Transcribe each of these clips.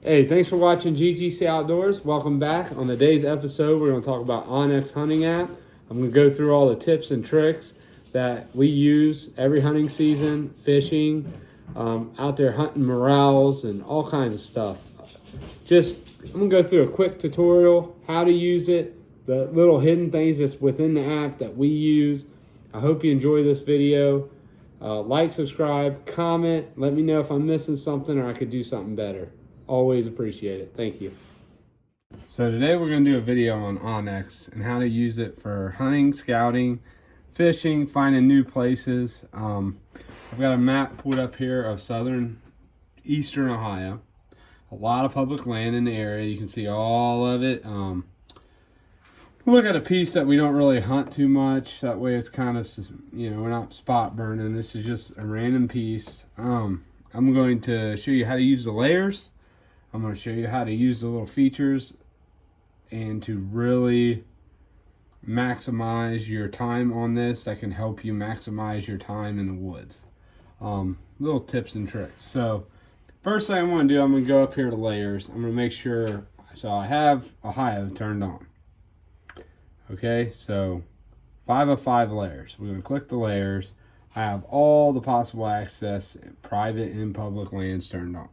Hey, thanks for watching GGC Outdoors. Welcome back. On today's episode, we're going to talk about onX Hunting app. I'm going to go through all the tips and tricks that we use every hunting season, fishing, out there hunting morels and all kinds of stuff. I'm going to go through a quick tutorial, how to use it, the little hidden things that's within the app that we use. I hope you enjoy this video. Like, subscribe, comment, let me know if I'm missing something or I could do something better. Always appreciate it. Thank you. So today we're going to do a video on onX and how to use it for hunting, scouting, fishing, finding new places. I've got a map pulled up here of eastern Ohio. A lot of public land in the area. You can see all of it. Look at a piece that we don't really hunt too much. That way it's kind of, we're not spot burning. This is just a random piece. I'm going to show you how to use the layers. I'm going to show you how to use the little features and to really maximize your time on this. That can help you maximize your time in the woods. Little tips and tricks. So first thing I'm going to do, I'm going to go up here to layers. I'm going to make sure, so I have Ohio turned on. Okay, so 5 of 5 layers. We're going to click the layers. I have all the possible access, private and public lands turned on.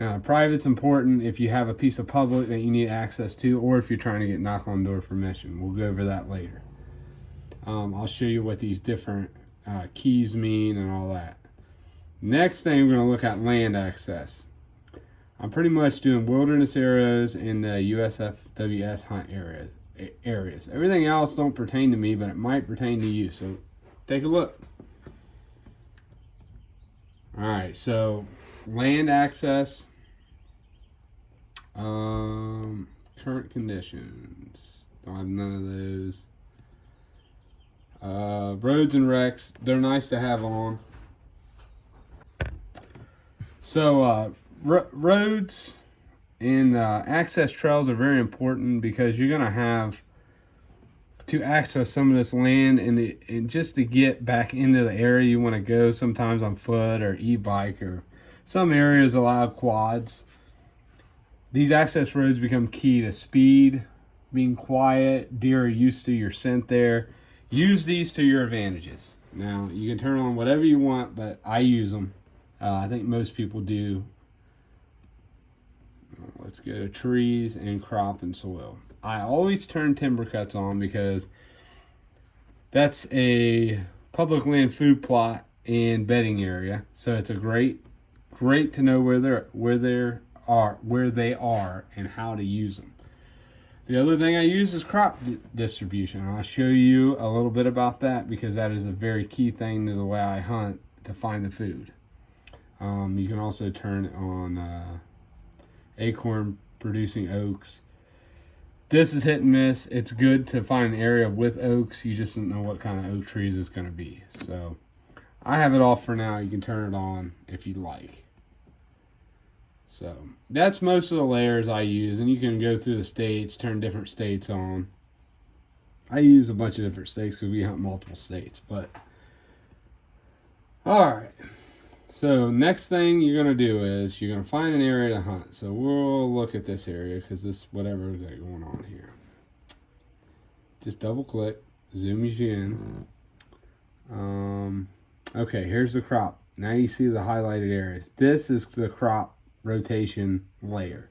Now, private's important if you have a piece of public that you need access to, or if you're trying to get knock on door permission. We'll go over that later. I'll show you what these different keys mean and all that. Next thing, we're going to look at land access. I'm pretty much doing wilderness areas and the USFWS hunt areas. Everything else don't pertain to me, but it might pertain to you. So take a look. All right, so land access, current conditions, don't have none of those. Roads and wrecks, they're nice to have on. So roads and access trails are very important because you're going to have to access some of this land and just to get back into the area you want to go, sometimes on foot or e-bike, or some areas allow quads. These access roads become key to speed, being quiet. Deer are used to your scent there. Use these to your advantages. Now, you can turn on whatever you want, but I use them. I think most people do. Let's go to trees and crop and soil. I always turn timber cuts on because that's a public land food plot and bedding area. So it's a great to know where they are and how to use them. The other thing I use is crop distribution. I'll show you a little bit about that because that is a very key thing to the way I hunt to find the food. You can also turn on acorn producing oaks. This is hit and miss. It's good to find an area with oaks. You just don't know what kind of oak trees it's going to be. So I have it off for now. You can turn it on if you like. So that's most of the layers I use. And you can go through the states, turn different states on. I use a bunch of different states because we hunt multiple states. But all right. So next thing you're going to do is you're going to find an area to hunt. So we'll look at this area because this whatever is going on here. Just double click, zoom you in. Okay, here's the crop. Now you see the highlighted areas. This is the crop rotation layer.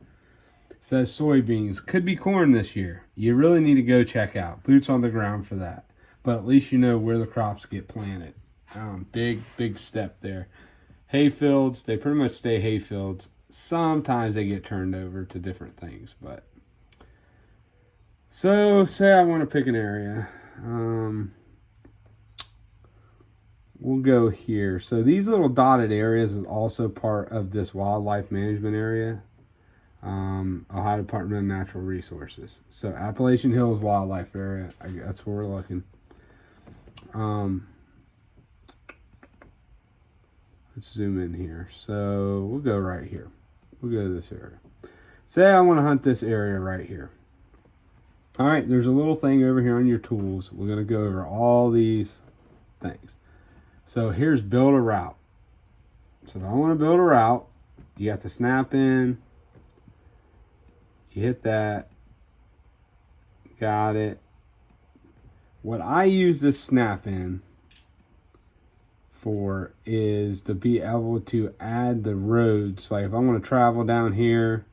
It says soybeans. Could be corn this year. You really need to go check out. Boots on the ground for that. But at least you know where the crops get planted. Big step there. Hay fields, they pretty much stay hay fields. Sometimes they get turned over to different things, but so say I want to pick an area. We'll go here. So these little dotted areas is also part of this wildlife management area. Ohio Department of Natural Resources. So Appalachian Hills Wildlife Area. That's where we're looking. Let's zoom in here. So we'll go right here. We'll go to this area. Say I want to hunt this area right here. All right, there's a little thing over here on your tools. We're going to go over all these things. So here's build a route. So if I want to build a route, You got the snap in. You hit that. Got it. What I use this snap in for is to be able to add the roads. Like if I want to travel down here,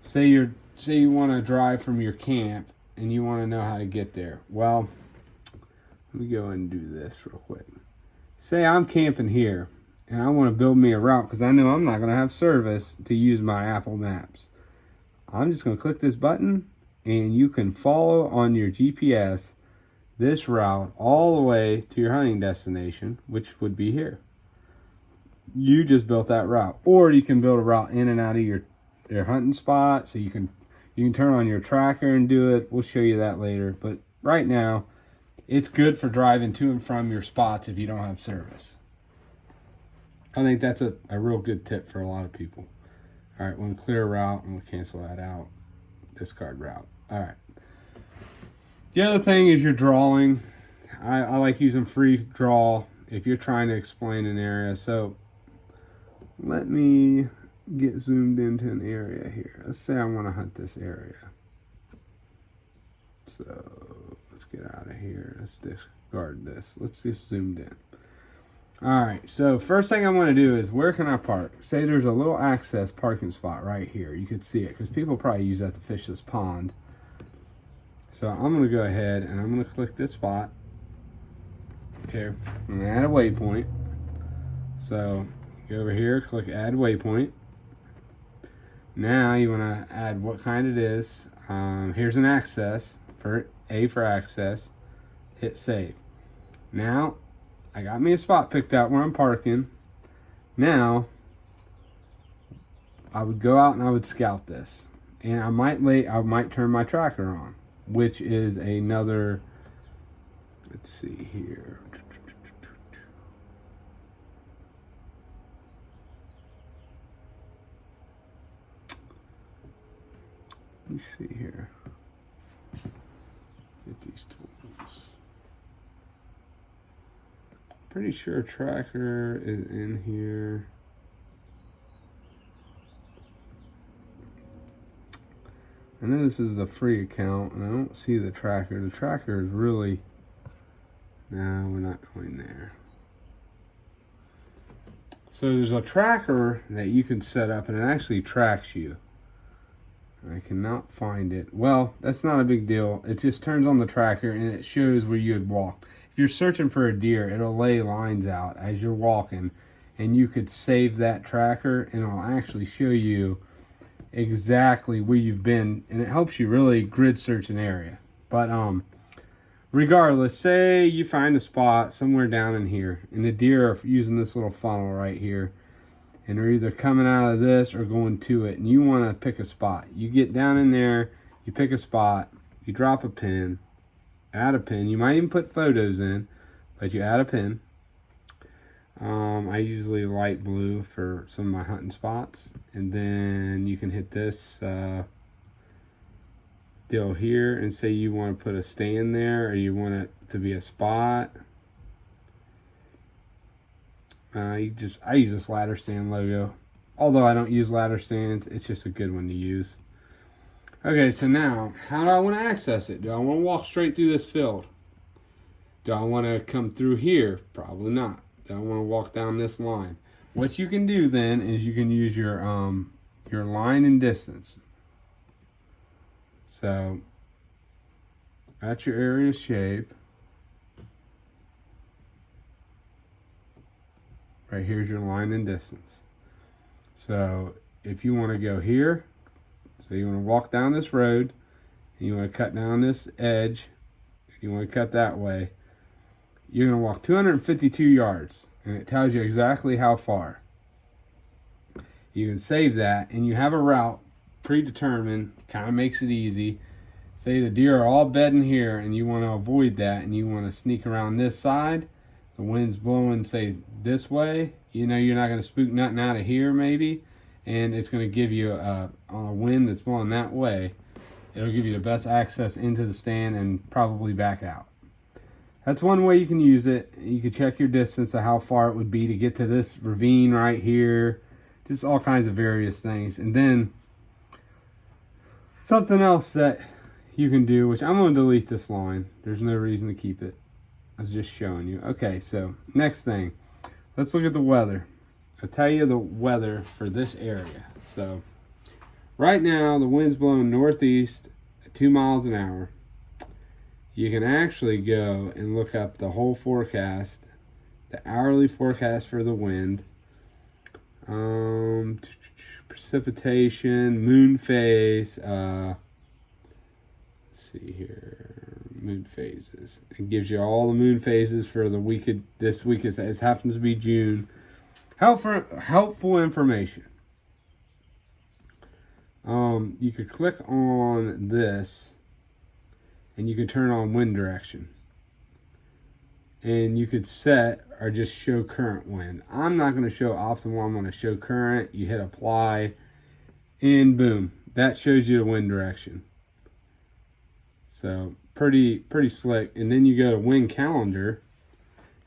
say you want to drive from your camp and you want to know how to get there. Well, let me go and do this real quick. Say I'm camping here and I want to build me a route because I know I'm not going to have service to use my Apple Maps. I'm just going to click this button and you can follow on your GPS this route all the way to your hunting destination, which would be here. You just built that route. Or you can build a route in and out of your hunting spot, so you can turn on your tracker and do it. We'll show you that later. But right now, it's good for driving to and from your spots if you don't have service. I think that's a real good tip for a lot of people. All right, we'll clear a route and we'll cancel that out. Discard route. All right. The other thing is your drawing. I like using free draw if you're trying to explain an area. So let me get zoomed into an area here. Let's say I want to hunt this area. So let's get out of here. Let's discard this. Let's just zoomed in. All right, so first thing I want to do is where can I park? Say there's a little access parking spot right here. You could see it because people probably use that to fish this pond. So I'm going to go ahead and I'm going to click this spot. Okay, I'm going to add a waypoint. So go over here, click add waypoint. Now you want to add what kind it is. Here's an access, for access. Hit save. Now I got me a spot picked out where I'm parking. Now I would go out and I would scout this, and I might turn my tracker on, which is another. Let's see here. Let me see here. Get these tools. Pretty sure tracker is in here. I know this is the free account and I don't see the tracker. The tracker is really, no, we're not going there. So there's a tracker that you can set up and it actually tracks you. I cannot find it. Well, that's not a big deal. It just turns on the tracker and it shows where you had walked. If you're searching for a deer, it'll lay lines out as you're walking, and you could save that tracker and it'll actually show you exactly where you've been, and it helps you really grid search an area. But regardless, say you find a spot somewhere down in here and the deer are using this little funnel right here, and they're either coming out of this or going to it, and you want to pick a spot. You get down in there, you pick a spot, you drop a pin, add a pin. You might even put photos in, but you add a pin. I usually light blue for some of my hunting spots, and then you can hit this deal here and say you want to put a stand there or you want it to be a spot. I use this ladder stand logo. Although I don't use ladder stands, it's just a good one to use. Okay, so now, how do I want to access it? Do I want to walk straight through this field? Do I want to come through here? Probably not. Do I want to walk down this line? What you can do then is you can use your line and distance. So, that's your area shape. Right here's your line and distance. So, if you want to go here, so you want to walk down this road, and you want to cut down this edge, you want to cut that way, you're going to walk 252 yards, and it tells you exactly how far. You can save that, and you have a route predetermined, kind of makes it easy. Say the deer are all bedding here, and you want to avoid that, and you want to sneak around this side. The wind's blowing, say, this way. You know you're not going to spook nothing out of here, maybe. And it's going to give you, on a wind that's blowing that way, it'll give you the best access into the stand and probably back out. That's one way you can use it. You can check your distance of how far it would be to get to this ravine right here. just all kinds of various things. And then something else that you can do, which I'm going to delete this line. There's no reason to keep it. I was just showing you. Okay, so next thing. Let's look at the weather. I'll tell you the weather for this area. So right now, the wind's blowing northeast at 2 miles an hour. You can actually go and look up the whole forecast, the hourly forecast for the wind. Precipitation, moon phase. Let's see here, moon phases. It gives you all the moon phases for the week. This week it happens to be June. Helpful information. You could click on this, and you can turn on wind direction. And you could set or just show current wind. I'm not going to show optimal. I'm going to show current. You hit apply, and boom, that shows you the wind direction. So pretty slick. And then you go to wind calendar,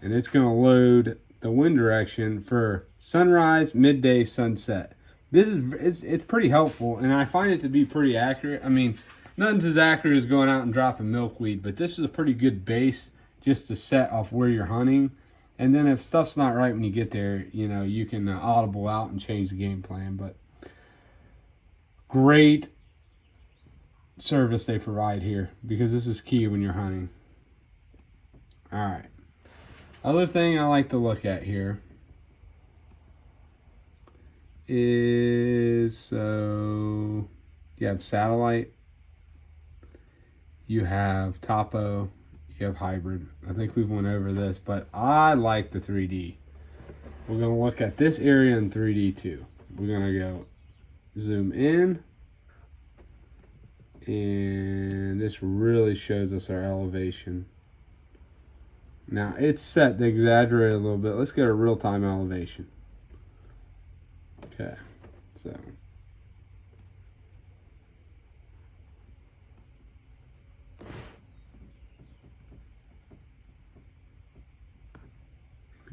and it's going to load the wind direction for sunrise, midday, sunset. It's pretty helpful, and I find it to be pretty accurate. I mean, nothing's as accurate as going out and dropping milkweed, but this is a pretty good base just to set off where you're hunting. And then if stuff's not right when you get there, you know, you can audible out and change the game plan. But great service they provide here, because this is key when you're hunting. All right. Other thing I like to look at here is, so you have satellite, you have topo, you have hybrid. I think we've went over this, but I like the 3D. We're going to look at this area in 3D too. We're going to go zoom in, and this really shows us our elevation. Now it's set to exaggerate a little bit. Let's go to real-time elevation. Okay, so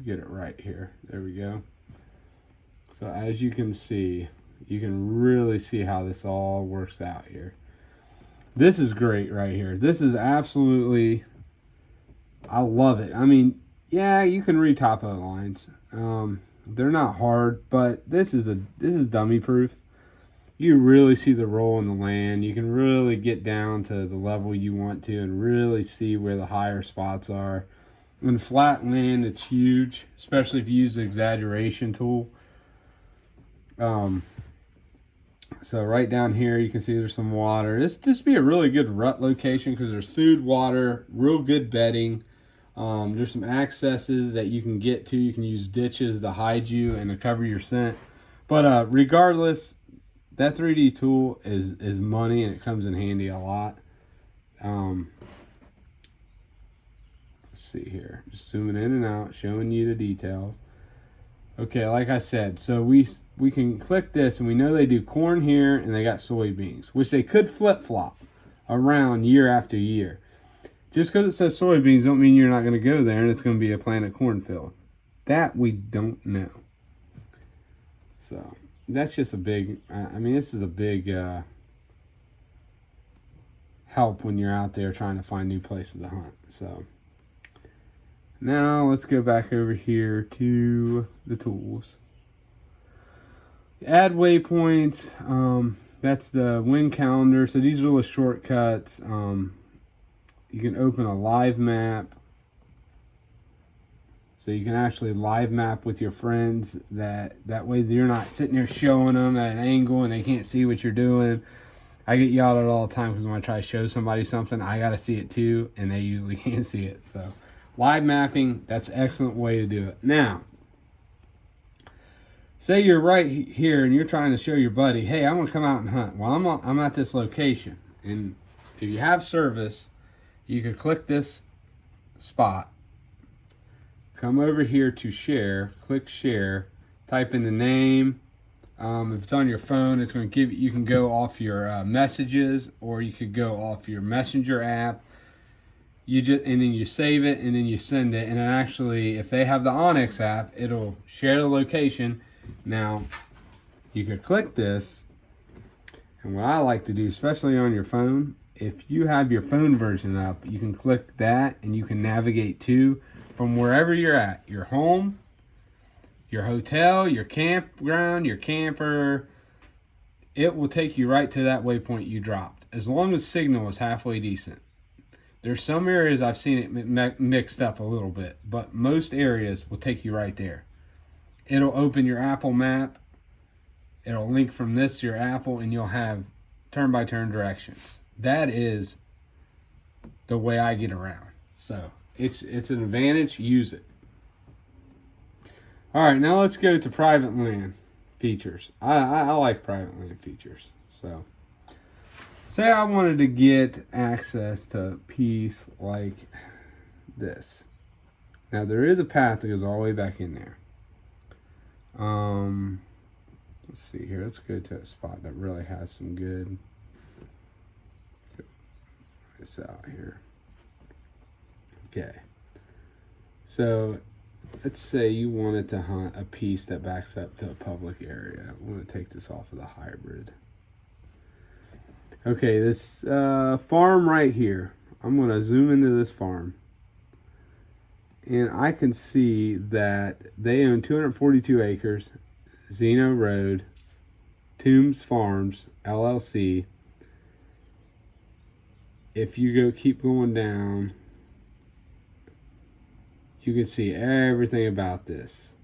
get it right here. There we go. So as you can see, you can really see how this all works out here. This is great right here. This is absolutely, I love it. I mean, yeah, you can read topo lines. They're not hard, but this is dummy proof. You really see the roll in the land. You can really get down to the level you want to and really see where the higher spots are. In flat land, it's huge, especially if you use the exaggeration tool. So right down here, you can see there's some water. This would be a really good rut location because there's food, water, real good bedding. There's some accesses that you can get to. You can use ditches to hide you and to cover your scent. But regardless, that 3D tool is money, and it comes in handy a lot. Let's see here. Just zooming in and out, showing you the details. Okay, like I said, so we can click this, and we know they do corn here, and they got soybeans, which they could flip-flop around year after year. Just because it says soybeans don't mean you're not going to go there and it's going to be a planted cornfield. That we don't know. So that's just a big, I mean, this is a big help when you're out there trying to find new places to hunt. So now let's go back over here to the tools. Add waypoints. That's the wind calendar. So these are the shortcuts. You can open a live map. So you can actually live map with your friends. That way you're not sitting there showing them at an angle and they can't see what you're doing. I get yelled at all the time because when I try to show somebody something, I got to see it too, and they usually can't see it. So live mapping, that's an excellent way to do it. Now, say you're right here and you're trying to show your buddy, hey, I'm going to come out and hunt. Well, I'm at this location. And if you have service, you can click this spot, come over here to share, click share, type in the name. If it's on your phone, it's going to give you can go off your messages, or you could go off your messenger app. And then you save it, and then you send it. And then actually, if they have the Onyx app, it'll share the location. Now, you could click this. And what I like to do, especially on your phone, if you have your phone version up, you can click that and you can navigate to from wherever you're at. Your home, your hotel, your campground, your camper. It will take you right to that waypoint you dropped, as long as signal is halfway decent. There's some areas I've seen it mixed up a little bit, but most areas will take you right there. It'll open your Apple map. It'll link from this to your Apple, and you'll have turn-by-turn directions. That is the way I get around. So it's an advantage. Use it. All right, now let's go to private land features. I like private land features. So say I wanted to get access to a piece like this. Now there is a path that goes all the way back in there. Let's see here. Let's go to a spot that really has some good. This out here. Okay. So let's say you wanted to hunt a piece that backs up to a public area. I'm going to take this off of the hybrid. Okay, this farm right here. I'm going to zoom into this farm. And I can see that they own 242 acres. Zeno Road, Toombs Farms, LLC. If you keep going down, you can see everything about this.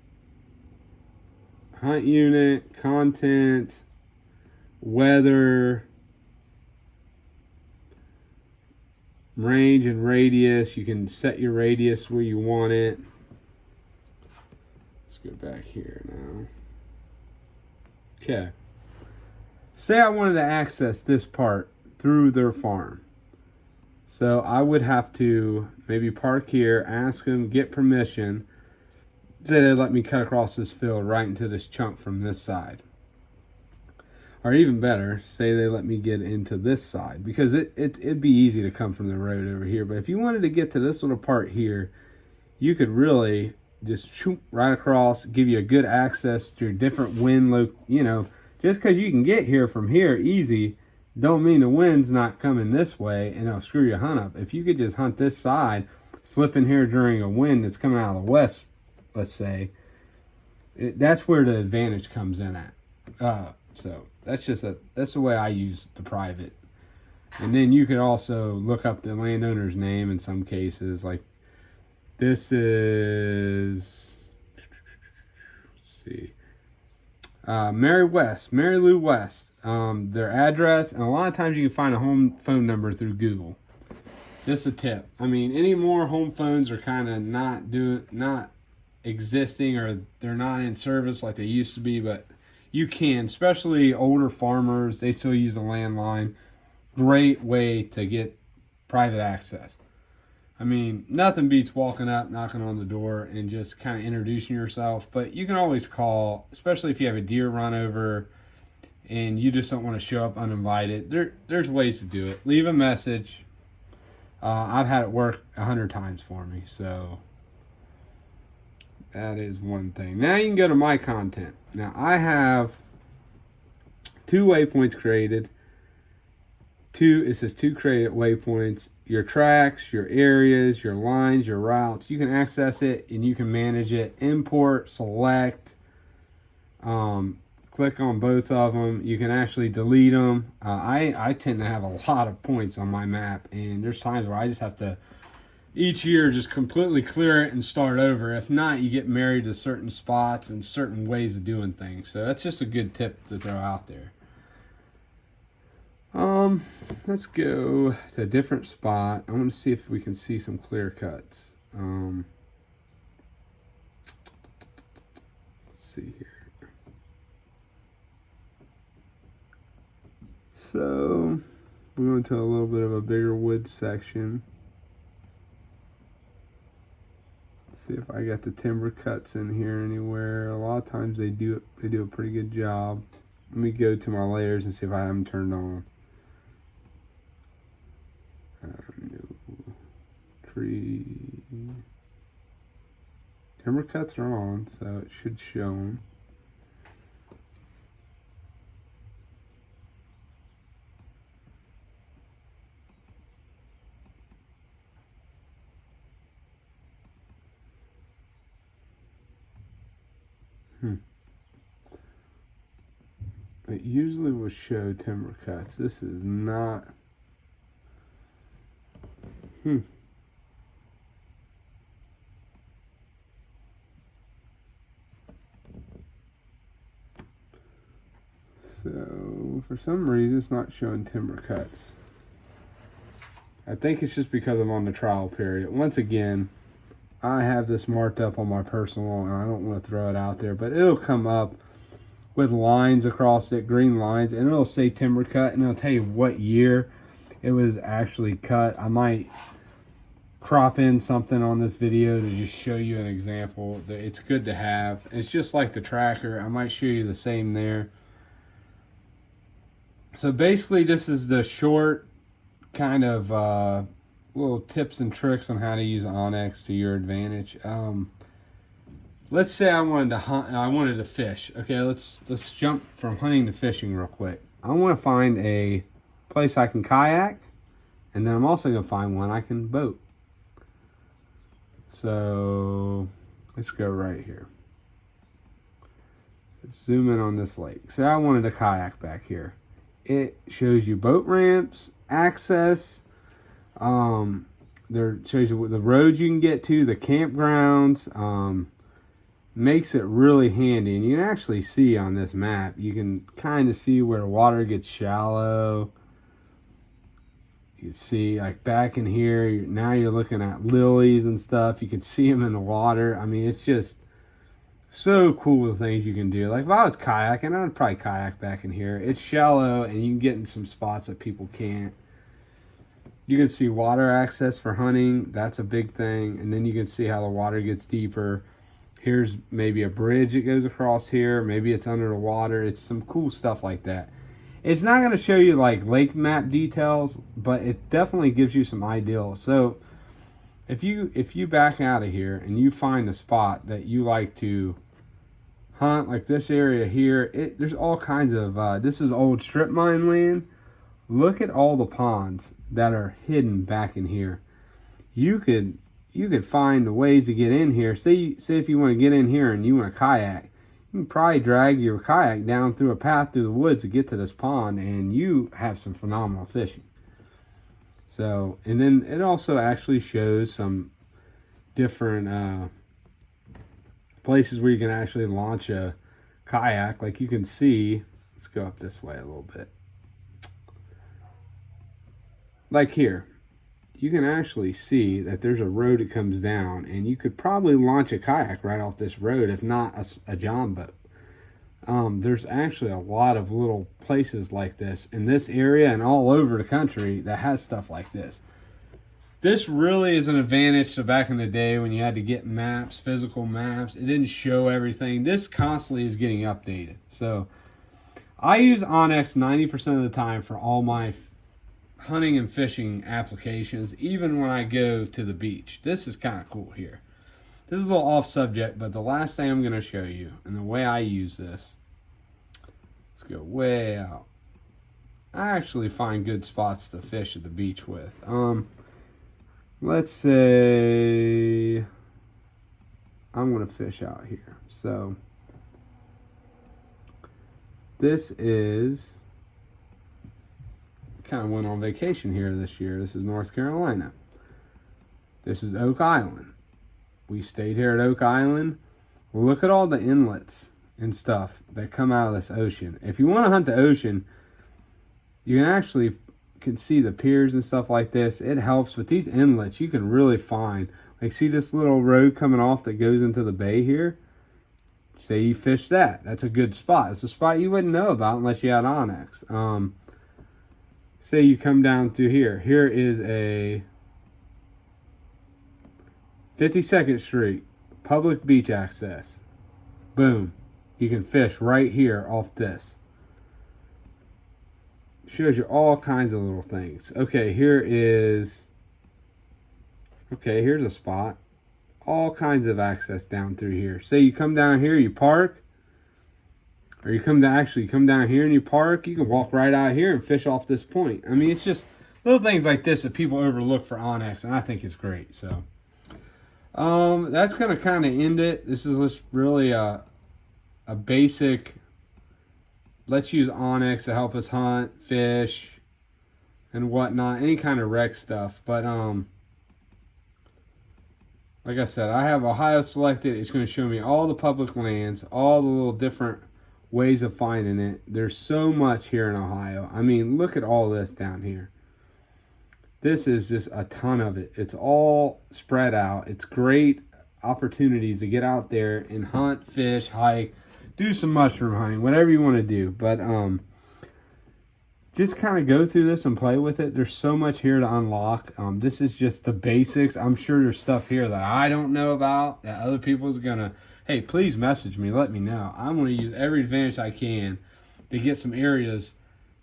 Hunt unit, content, weather, range and radius. You can set your radius where you want it. Let's go back here now. Okay. Say I wanted to access this part through their farm. So I would have to maybe park here, ask them, get permission. Say they let me cut across this field right into this chunk from this side. Or even better, say they let me get into this side. Because it'd be easy to come from the road over here. But if you wanted to get to this little part here, you could really just shoot right across, give you a good access to your different wind, just because you can get here from here easy, don't mean the wind's not coming this way and it'll screw your hunt up. If you could just hunt this side, slip in here during a wind that's coming out of the west, let's say, that's where the advantage comes in at. So that's the way I use the private. And then you could also look up the landowner's name in some cases. Like this is, let's see, Mary Lou West. Their address, and a lot of times you can find a home phone number through Google. Just a tip. I mean, any more home phones are kind of not existing, or they're not in service like they used to be, but you can, especially older farmers, they still use a landline. Great way to get private access. I mean, nothing beats walking up, knocking on the door, and just kind of introducing yourself. But you can always call, especially if you have a deer run over and you just don't want to show up uninvited. There's ways to do it. Leave a message. I've had it work 100 times for me. So that is one thing. Now you can go to my content. Now I have 2 waypoints created. It says 2 created waypoints. Your tracks, your areas, your lines, your routes. You can access it and you can manage it. Import, select, click on both of them. You can actually delete them. I tend to have a lot of points on my map, and there's times where I just have to each year just completely clear it and start over. If not, you get married to certain spots and certain ways of doing things. So that's just a good tip to throw out there. Let's go to a different spot. I want to see if we can see some clear cuts. Let's see here. So we're going to a little bit of a bigger wood section. Let's see if I got the timber cuts in here anywhere. A lot of times they do a pretty good job. Let me go to my layers and see if I have them turned on. No. Tree. Timber cuts are on, so it should show them. It usually will show timber cuts. This is not. So, for some reason, it's not showing timber cuts. I think it's just because I'm on the trial period. Once again, I have this marked up on my personal, and I don't want to throw it out there, but it'll come up with lines across it, green lines, and it'll say timber cut, and it'll tell you what year it was actually cut. I might crop in something on this video to just show you an example. It's good to have. It's just like the tracker. I might show you the same there. So basically, this is the short kind of little tips and tricks on how to use onX to your advantage. Let's say I wanted to hunt and I wanted to fish. Okay, let's jump from hunting to fishing real quick. I want to find a place I can kayak, and then I'm also going to find one I can boat. So let's go right here. Let's zoom in on this lake. Say I wanted a kayak back here. It shows you boat ramps, access. There shows you the roads you can get to, the campgrounds. Makes it really handy, and you can actually see on this map. You can kind of see where water gets shallow. You can see like back in here. Now you're looking at lilies and stuff. You can see them in the water. I mean, it's just so cool the things you can do. Like if I was kayaking, I'd probably kayak back in here. It's shallow and you can get in some spots that people can't. You can see water access for hunting. That's a big thing. And then you can see how the water gets deeper. Here's maybe a bridge that goes across here. Maybe it's under the water. It's some cool stuff like that. It's not going to show you like lake map details, but it definitely gives you some ideals. So if you back out of here and you find a spot that you like to hunt, like this area here, there's all kinds of, this is old strip mine land. Look at all the ponds that are hidden back in here. You could find ways to get in here. Say if you want to get in here and you want to kayak, you can probably drag your kayak down through a path through the woods to get to this pond, and you have some phenomenal fishing. So, and then it also actually shows some different places where you can actually launch a kayak. Like you can see, let's go up this way a little bit. Like here, you can actually see that there's a road that comes down, and you could probably launch a kayak right off this road, if not a John boat. There's actually a lot of little places like this in this area and all over the country that has stuff like this. This really is an advantage to back in the day when you had to get maps, physical maps. It didn't show everything. This constantly is getting updated. So I use onX 90% of the time for all my hunting and fishing applications, even when I go to the beach. This is kind of cool here. This is a little off subject, but the last thing I'm going to show you and the way I use this, let's go way out. I actually find good spots to fish at the beach with. Let's say I'm going to fish out here. So this is, kind of went on vacation here this year. This is North Carolina. This is Oak Island. We stayed here at Oak Island. Look at all the inlets and stuff that come out of this ocean. If you want to hunt the ocean, you can actually see the piers and stuff like this. It helps with these inlets. You can really find, like, see this little road coming off that goes into the bay here? Say you fish that. That's a good spot. It's a spot you wouldn't know about unless you had onX. Say you come down through here. Here is a 52nd Street, public beach access. Boom. You can fish right here off this. Shows you all kinds of little things. Okay, here's a spot. All kinds of access down through here. Say you come down here, you park. Or you come down here and you park. You can walk right out here and fish off this point. I mean, it's just little things like this that people overlook for onX, and I think it's great. So that's going to kind of end it. This is just really a basic, let's use onX to help us hunt, fish, and whatnot, any kind of rec stuff. But like I said, I have Ohio selected. It's going to show me all the public lands, all the little different ways of finding it. There's so much here in Ohio. I mean, look at all this down here. This is just a ton of it. It's all spread out. It's great opportunities to get out there and hunt, fish, hike, do some mushroom hunting, whatever you want to do. But just kind of go through this and play with it. There's so much here to unlock. This is just the basics. I'm sure there's stuff here that I don't know about that other people's gonna. Hey, please message me. Let me know. I'm gonna use every advantage I can to get some areas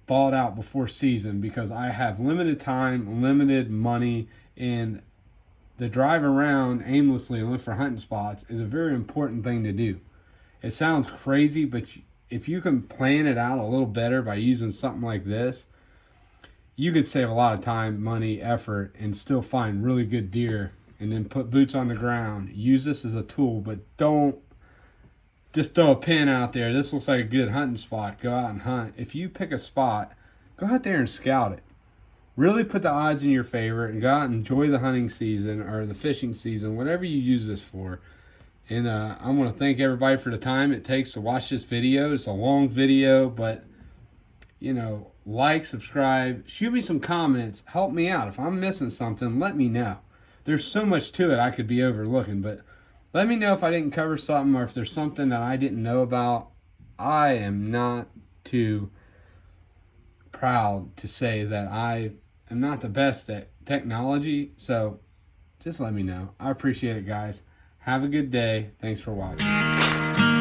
bought out before season, because I have limited time, limited money, and the drive around aimlessly and look for hunting spots is a very important thing to do. It sounds crazy, but if you can plan it out a little better by using something like this, you could save a lot of time, money, effort, and still find really good deer, and then put boots on the ground. Use this as a tool, but don't just throw a pin out there. This looks like a good hunting spot. Go out and hunt. If you pick a spot, go out there and scout it. Really put the odds in your favor and go out and enjoy the hunting season or the fishing season, whatever you use this for. And I want to thank everybody for the time it takes to watch this video. It's a long video, but, you know, like, subscribe, shoot me some comments, help me out. If I'm missing something, let me know. There's so much to it I could be overlooking, but let me know if I didn't cover something or if there's something that I didn't know about. I am not too proud to say that I am not the best at technology, so just let me know. I appreciate it, guys. Have a good day. Thanks for watching.